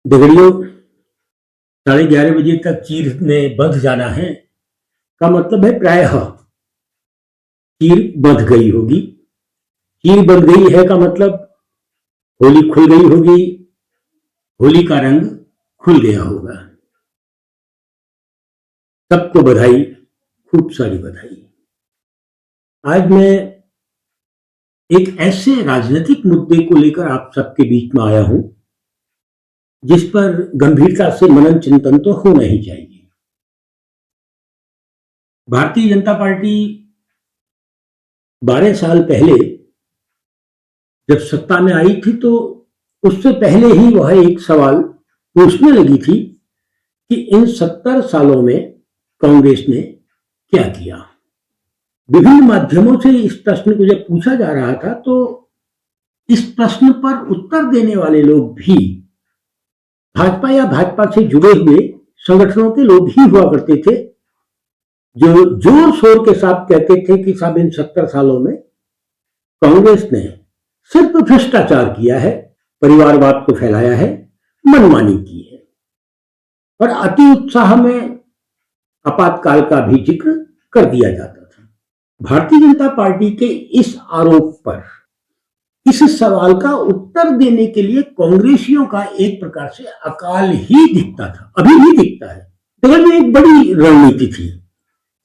दगड़ियों, 11:30 तक चीर ने बंध जाना है का मतलब है प्रायः चीर बंध गई होगी। चीर बंध गई है का मतलब होली खुल गई होगी, होली का रंग खुल गया होगा। सबको बधाई, खूब सारी बधाई। आज मैं एक ऐसे राजनीतिक मुद्दे को लेकर आप सबके बीच में आया हूं जिस पर गंभीरता से मनन चिंतन तो होना ही चाहिए। भारतीय जनता पार्टी 12 साल पहले जब सत्ता में आई थी तो उससे पहले ही वह एक सवाल पूछने लगी थी कि इन 70 सालों में कांग्रेस ने क्या किया। विभिन्न माध्यमों से इस प्रश्न को जब पूछा जा रहा था तो इस प्रश्न पर उत्तर देने वाले लोग भी भाजपा या भाजपा से जुड़े हुए संगठनों के लोग ही हुआ करते थे, जो जोर शोर के साथ कहते थे कि साहब इन 70 सालों में कांग्रेस ने सिर्फ भ्रष्टाचार किया है, परिवारवाद को फैलाया है, मनमानी की है। और अति उत्साह में आपातकाल का भी जिक्र कर दिया जाता था। भारतीय जनता पार्टी के इस आरोप पर, इस सवाल का उत्तर देने के लिए कांग्रेसियों का एक प्रकार से अकाल ही दिखता था, अभी भी दिखता है। तो में एक बड़ी रणनीति थी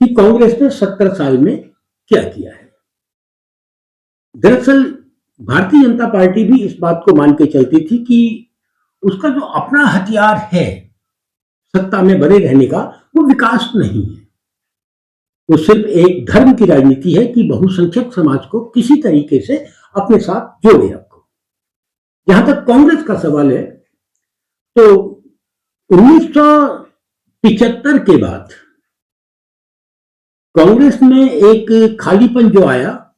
कि कांग्रेस ने 70 साल में क्या किया है। दरअसल भारतीय जनता पार्टी भी इस बात को मान के चलती थी कि उसका जो अपना हथियार है सत्ता में बने रहने का, वो विकास नहीं है। वो सिर्फ एक धर्म की राजनीति है कि बहुसंख्यक समाज को किसी तरीके से अपने साथ जोड़े रखो। जहां तक कांग्रेस का सवाल है तो 1975 के बाद कांग्रेस में एक खालीपन जो आया,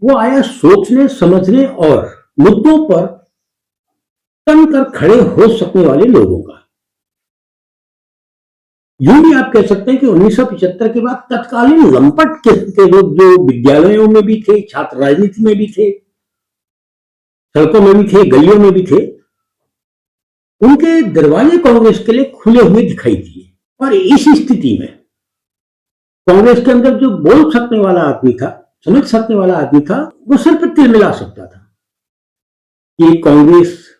वो आया सोचने समझने और मुद्दों पर तन कर खड़े हो सकने वाले लोगों का। यूं भी आप कह सकते हैं कि 1975 के बाद तत्कालीन लंपट किस्म के लोग जो विद्यालयों में भी थे, छात्र राजनीति में भी थे, सड़कों में भी थे, गलियों में भी थे, उनके दरवाजे कांग्रेस के लिए खुले हुए दिखाई दिए। और इस स्थिति में कांग्रेस के अंदर जो बोल सकने वाला आदमी था, समझ सकने वाला आदमी था, वो सिर्फ तिलमिला सकता था कि कांग्रेस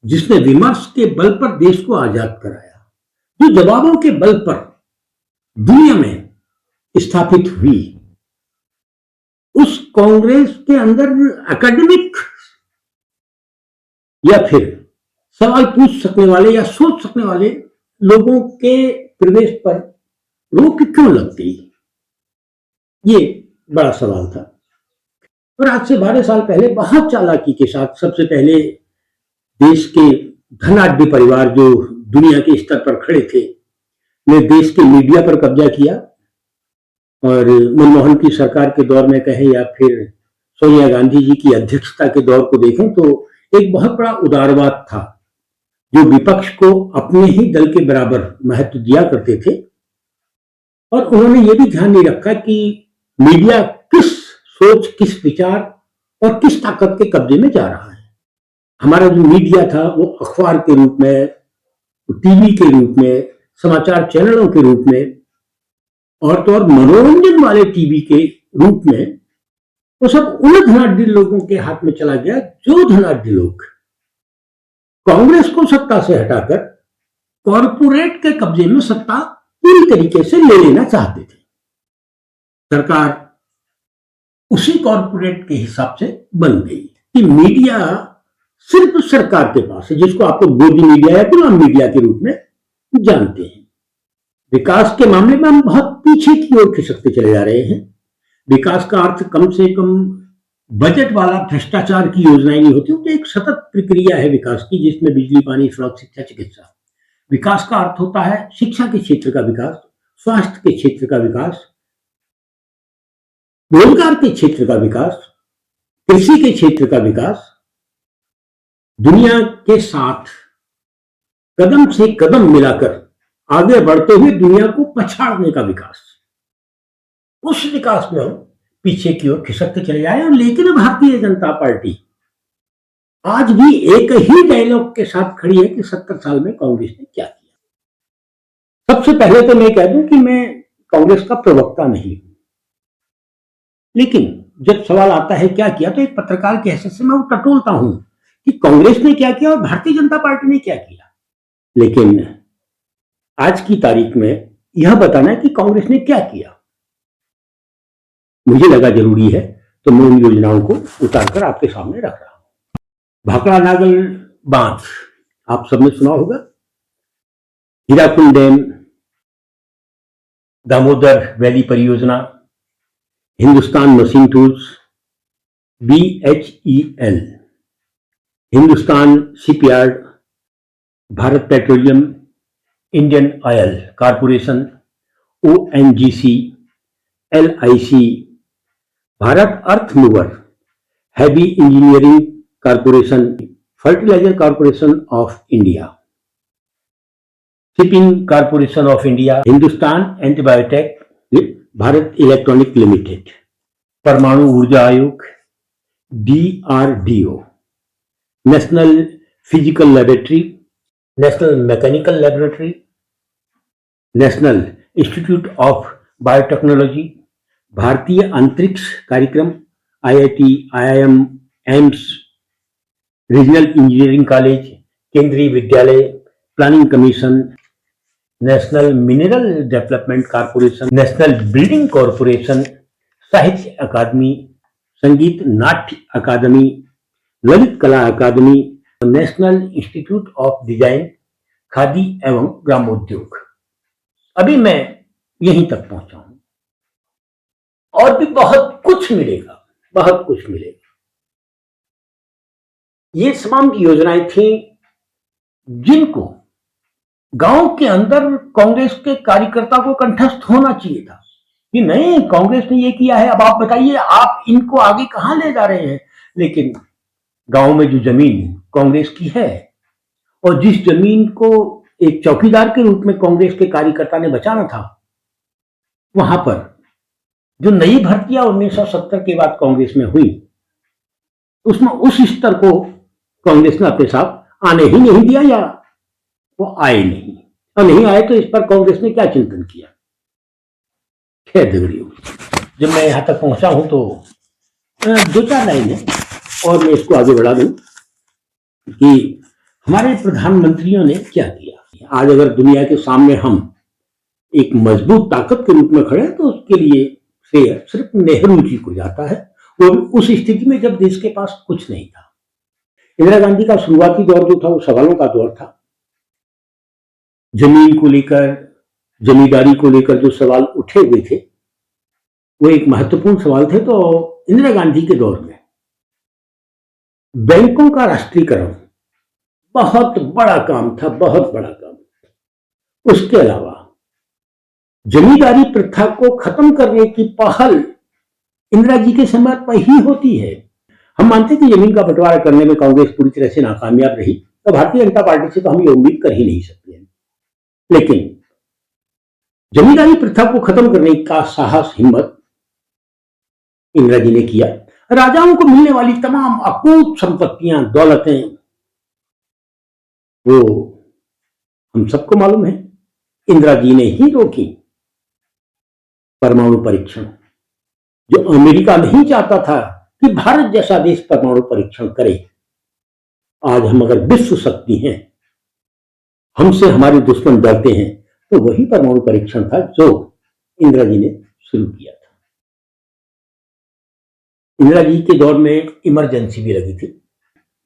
जिसने विमर्श के बल पर देश को आजाद कराया, जो जवाबों के बल पर दुनिया में स्थापित हुई, उस कांग्रेस के अंदर एकेडमिक या फिर सवाल पूछ सकने वाले या सोच सकने वाले लोगों के प्रवेश पर रोक क्यों लग गई, ये बड़ा सवाल था। और आज से 12 साल पहले बहुत चालाकी के साथ सबसे पहले देश के धनाढ्य परिवार जो दुनिया के स्तर पर खड़े थे, ने देश के मीडिया पर कब्जा किया। और मनमोहन की सरकार के दौर में कहें या फिर सोनिया गांधी जी की अध्यक्षता के दौर को देखें तो एक बहुत बड़ा उदारवाद था, जो विपक्ष को अपने ही दल के बराबर महत्व दिया करते थे। और उन्होंने ये भी ध्यान नहीं रखा कि मीडिया किस सोच, किस विचार और किस ताकत के कब्जे में जा रहा है। हमारा जो मीडिया था वो अखबार के रूप में, टीवी के रूप में, समाचार चैनलों के रूप में और तो और मनोरंजन वाले टीवी के रूप में, वो सब उन धनाढ्य लोगों के हाथ में चला गया जो धनाढ्य लोग कांग्रेस को सत्ता से हटाकर कॉरपोरेट के कब्जे में सत्ता पूरी तरीके से ले लेना चाहते थे। सरकार उसी कॉरपोरेट के हिसाब से बन गई कि मीडिया सिर्फ सरकार के पास है, जिसको आप लोग गोदी मीडिया या गुलाम मीडिया के रूप में जानते हैं। विकास के मामले में हम बहुत पीछे की ओर खिसकते चले जा रहे हैं। विकास का अर्थ कम से कम बजट वाला भ्रष्टाचार की योजनाएं नहीं होती, तो एक सतत प्रक्रिया है विकास की, जिसमें बिजली, पानी, सड़क, शिक्षा, चिकित्सा। विकास का अर्थ होता है शिक्षा के क्षेत्र का विकास, स्वास्थ्य के क्षेत्र का विकास, रोजगार के क्षेत्र का विकास, कृषि के क्षेत्र का विकास, दुनिया के साथ कदम से कदम मिलाकर आगे बढ़ते हुए दुनिया को पछाड़ने का विकास। उस विकास में हम पीछे की ओर खिसकते चले आए। लेकिन भारतीय जनता पार्टी आज भी एक ही डायलॉग के साथ खड़ी है कि 70 साल में कांग्रेस ने क्या किया। सबसे पहले तो मैं कह दूं कि मैं कांग्रेस का प्रवक्ता नहीं हूं, लेकिन जब सवाल आता है क्या किया, तो एक पत्रकार की हैसियत से मैं वो टटोलता हूं कि कांग्रेस ने क्या किया और भारतीय जनता पार्टी ने क्या किया। लेकिन आज की तारीख में यह बताना है कि कांग्रेस ने क्या किया, मुझे लगा जरूरी है, तो मैं उन योजनाओं को उतारकर आपके सामने रख रहा हूं। भाखड़ा नागल बांध आप सबने सुना होगा, हीराकुंड डैम, दामोदर वैली परियोजना, Hindustan machine tools, BHEL, Hindustan shipyard, Bharat petroleum, Indian oil corporation, ONGC, LIC, Bharat earth mover, heavy engineering corporation, fertilizer corporation of India, shipping corporation of India, Hindustan antibiotic, Bharat electronic limited, परमाणु ऊर्जा आयोग, DRDO, national physical laboratory, national mechanical laboratory, national institute of biotechnology, भारतीय अंतरिक्ष कार्यक्रम, IIT, IIM, AIIMS, regional engineering college, Kendriya Vidyalaya, planning commission, national mineral development corporation, national building corporation, साहित्य Akademi, Sangeet Natak Akademi, Lalit Kala Akademi, national institute of design, Khadi एवं ग्रामोद्योग। अभी मैं यहीं तक पहुंचा हूं, और भी बहुत कुछ मिलेगा, बहुत कुछ मिलेगा। ये तमाम योजनाएं थी जिनको गांव के अंदर कांग्रेस के कार्यकर्ता को कंठस्थ होना चाहिए था कि नहीं, कांग्रेस ने ये किया है, अब आप बताइए आप इनको आगे कहां ले जा रहे हैं। लेकिन गांव में जो जमीन कांग्रेस की है, और जिस जमीन को एक चौकीदार के रूप में कांग्रेस के कार्यकर्ता ने बचाना था, वहां पर जो नई भर्तियां 1970 के बाद कांग्रेस में हुई, उसमें उस स्तर को कांग्रेस ने अपने साथ आने ही नहीं दिया, या वो आए नहीं, और नहीं आए तो इस पर कांग्रेस ने क्या चिंतन किया। खैर बिगड़ी, जब मैं यहां तक पहुंचा हूं तो 2-4 लाइनें और मैं इसको आगे बढ़ा दूं कि हमारे प्रधानमंत्रियों ने क्या किया। आज अगर दुनिया के सामने हम एक मजबूत ताकत के रूप में खड़े हैं, तो उसके लिए श्रेय सिर्फ नेहरू जी को जाता है, वो उस स्थिति में जब देश के पास कुछ नहीं था। इंदिरा गांधी का शुरुआती दौर जो था वो सवालों का दौर था। जमीन को लेकर, जमींदारी को लेकर जो सवाल उठे हुए थे वो एक महत्वपूर्ण सवाल थे। तो इंदिरा गांधी के दौर में बैंकों का राष्ट्रीयकरण बहुत बड़ा काम था, बहुत बड़ा काम। उसके अलावा जमींदारी प्रथा को खत्म करने की पहल इंदिरा जी के समय पर ही होती है। हम मानते कि जमीन का बंटवारा करने में कांग्रेस पूरी तरह से नाकामयाब रही, तो भारतीय जनता पार्टी से तो हम ये उम्मीद कर ही नहीं सकते हैं। लेकिन जमींदारी प्रथा को खत्म करने का साहस, हिम्मत इंदिरा जी ने किया। राजाओं को मिलने वाली तमाम अकूत संपत्तियां, दौलतें, वो हम सबको मालूम है इंदिरा जी ने ही रोकी। परमाणु परीक्षण, जो अमेरिका नहीं चाहता था कि भारत जैसा देश परमाणु परीक्षण करे, आज हम अगर विश्व शक्ति हैं, हमसे हमारे दुश्मन डरते हैं, तो वही परमाणु परीक्षण था जो इंदिरा जी ने शुरू किया था। इंदिरा जी के दौर में इमरजेंसी भी लगी थी।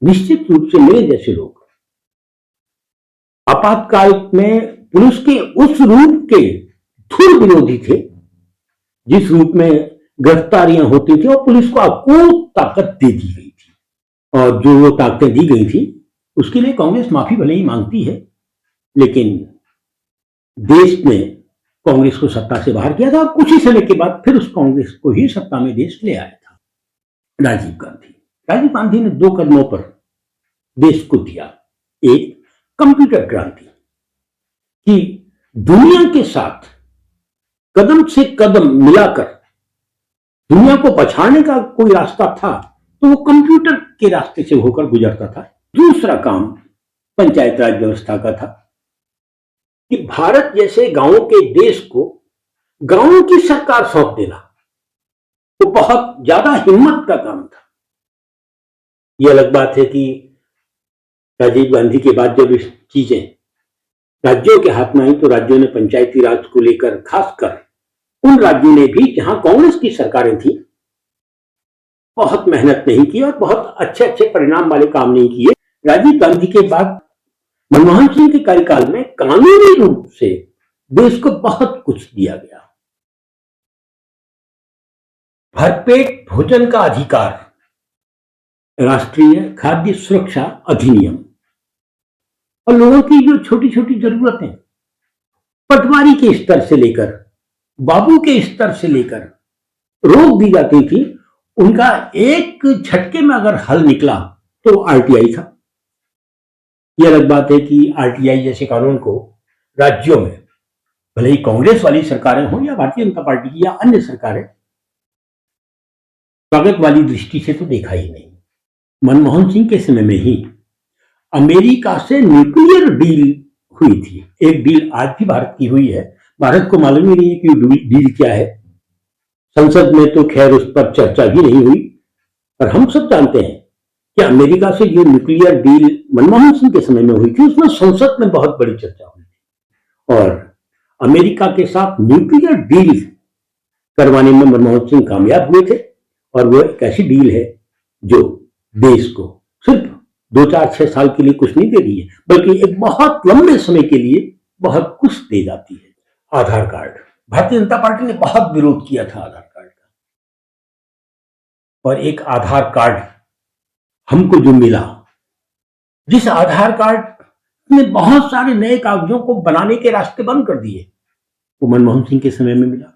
निश्चित रूप से मेरे जैसे लोग आपातकाल में पुलिस के उस रूप के धुर विरोधी थे जिस रूप में गिरफ्तारियां होती थी और पुलिस को अकूत ताकत दे दी गई थी। और जो वो ताकतें दी गई थी उसके लिए कांग्रेस माफी भले ही मांगती है, लेकिन देश ने कांग्रेस को सत्ता से बाहर किया था, और कुछ ही समय के बाद फिर उस कांग्रेस को ही सत्ता में देश ले आया था राजीव गांधी ने 2 कदमों पर देश को दिया। एक, कंप्यूटर क्रांति, कि दुनिया के साथ कदम से कदम मिलाकर दुनिया को पछाड़ने का कोई रास्ता था तो वो कंप्यूटर के रास्ते से होकर गुजरता था। दूसरा काम पंचायत राज व्यवस्था का था कि भारत जैसे गांवों के देश को गांवों की सरकार सौंप देना तो बहुत ज्यादा हिम्मत का काम था। यह अलग बात है कि राजीव गांधी के बाद जब इस चीजें राज्यों के हाथ में आई तो राज्यों ने पंचायती राज को लेकर, खासकर उन राज्यों ने भी जहां कांग्रेस की सरकारें थी, बहुत मेहनत नहीं की और बहुत अच्छे अच्छे परिणाम वाले काम नहीं किए। राजीव गांधी के बाद मनमोहन सिंह के कार्यकाल में कानूनी रूप से देश को बहुत कुछ दिया गया। भरपेट भोजन का अधिकार, राष्ट्रीय खाद्य सुरक्षा अधिनियम, और लोगों की जो छोटी छोटी जरूरतें पटवारी के स्तर से लेकर बाबू के स्तर से लेकर रोक दी जाती थी, उनका एक झटके में अगर हल निकला तो आरटीआई था। यह अलग बात है कि आरटीआई जैसे कानून को राज्यों में, भले ही कांग्रेस वाली सरकारें हों या भारतीय जनता पार्टी की या अन्य सरकारें, स्वागत वाली दृष्टि से तो देखा ही नहीं। मनमोहन सिंह के समय में ही अमेरिका से न्यूक्लियर डील हुई थी। एक डील आज भी भारत की हुई है, भारत को मालूम ही नहीं है कि डील क्या है। संसद में तो खैर उस पर चर्चा भी नहीं हुई, पर हम सब जानते हैं कि अमेरिका से जो न्यूक्लियर डील मनमोहन सिंह के समय में हुई थी, उसमें संसद में बहुत बड़ी चर्चा हुई थी और अमेरिका के साथ न्यूक्लियर डील करवाने में मनमोहन सिंह कामयाब हुए थे। और वो एक ऐसी डील है जो देश को सिर्फ 2-4-6 साल के लिए कुछ नहीं दे रही है, बल्कि एक बहुत लंबे समय के लिए बहुत कुछ दे जाती है। आधार कार्ड, भारतीय जनता पार्टी ने बहुत विरोध किया था आधार कार्ड का, और एक आधार कार्ड हमको जो मिला, जिस आधार कार्ड ने बहुत सारे नए कागजों को बनाने के रास्ते बंद कर दिए, वो मनमोहन सिंह के समय में मिला।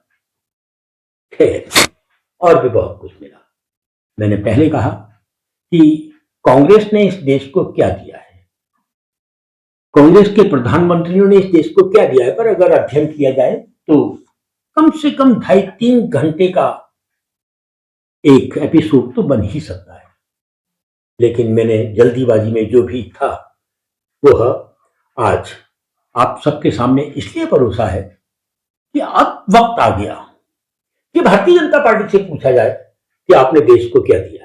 खैर, और भी बहुत कुछ मिला। मैंने पहले कहा कि कांग्रेस ने इस देश को क्या दिया है, कांग्रेस के प्रधानमंत्रियों ने इस देश को क्या दिया है, पर अगर अध्ययन किया जाए तो कम से कम 2.5-3 घंटे का एक एपिसोड तो बन ही सकता है। लेकिन मैंने जल्दीबाजी में जो भी था वह आज आप सबके सामने इसलिए परोसा है कि अब वक्त आ गया कि भारतीय जनता पार्टी से पूछा जाए कि आपने देश को क्या दिया।